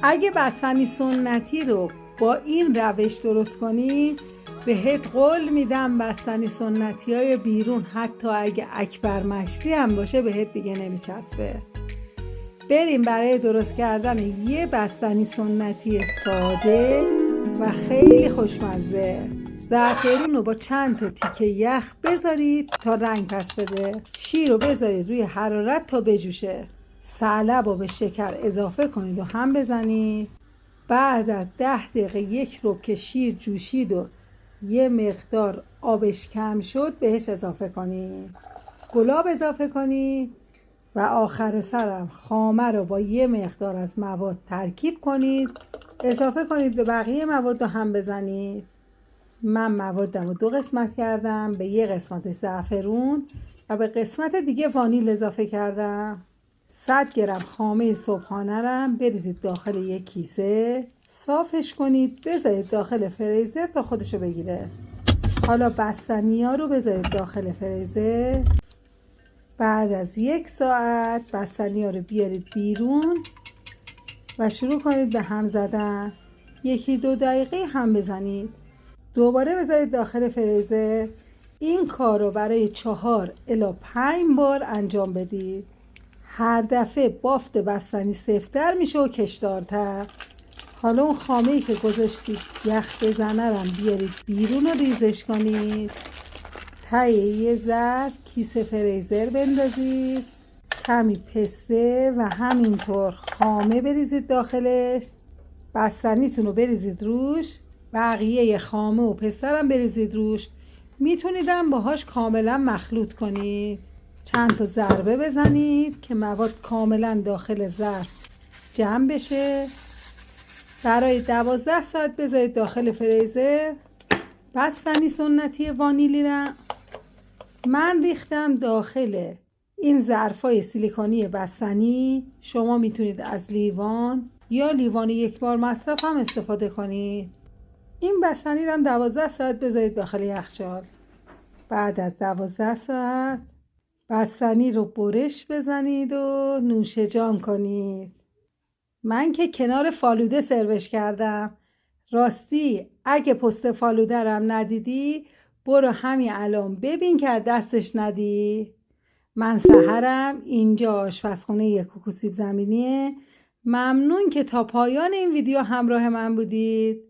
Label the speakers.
Speaker 1: اگه بستنی سنتی رو با این روش درست کنی، بهت قول میدم بستنی سنتی های بیرون حتی اگه اکبر مشتی هم باشه بهت دیگه نمیچسبه. بریم برای درست کردن یه بستنی سنتی ساده و خیلی خوشمزه. زعفرون رو با چند تا تیکه یخ بذارید تا رنگ پس بده. شیر رو بذارید روی حرارت تا بجوشه. ثعلب رو به شکر اضافه کنید و هم بزنید. بعد از 10 دقیقه 1 ربع که شیر جوشید و یه مقدار آبش کم شد بهش اضافه کنید. گلاب اضافه کنید و آخر سرم خامه رو با یه مقدار از مواد ترکیب کنید. اضافه کنید به بقیه مواد رو هم بزنید. من موادم رو 2 قسمت کردم، به یه قسمتش زعفرون و به قسمت دیگه وانیل اضافه کردم. 100 گرم خامه صبحانه رو بریزید داخل یک کیسه، صافش کنید، بذارید داخل فریزر تا خودشو بگیره. حالا بستنی ها رو بذارید داخل فریزر. بعد از 1 ساعت بستنی ها رو بیارید بیرون و شروع کنید به هم زدن. 1-2 دقیقه هم بزنید. دوباره بذارید داخل فریزر. این کار رو برای 4 الی 5 بار انجام بدید. هر دفعه بافت بستنی سفت‌تر میشه و کشدارتر. حالا اون خامه‌ای که گذاشتید یخ بزنه رو بیارید بیرون و ریزش کنید. ته یه ظرف کیسه فریزر بندازید. کمی پسته و همینطور خامه بریزید داخلش. بستنیتون رو بریزید روش. بقیه خامه و پسته رو بریزید روش. میتونیدم باهاش کاملا مخلوط کنید. چند تا ضربه بزنید که مواد کاملا داخل ظرف جمع بشه. برای 12 ساعت بذارید داخل فریزر. بستنی سنتی وانیلی رو من ریختم داخل این ظرفای سیلیکونی بستنی. شما میتونید از لیوان یا لیوان 1 بار مصرف هم استفاده کنید. این بستنی رو 12 ساعت بذارید داخل یخچال. بعد از 12 ساعت بستنی رو برش بزنید و نوش جان کنید. من که کنار فالوده سروش کردم. راستی اگه پست فالوده رو ندیدی برو همین الان ببین که دستش ندی. من سحرم، اینجا آشپزخونه کوکو سیب زمینیه. ممنون که تا پایان این ویدیو همراه من بودید.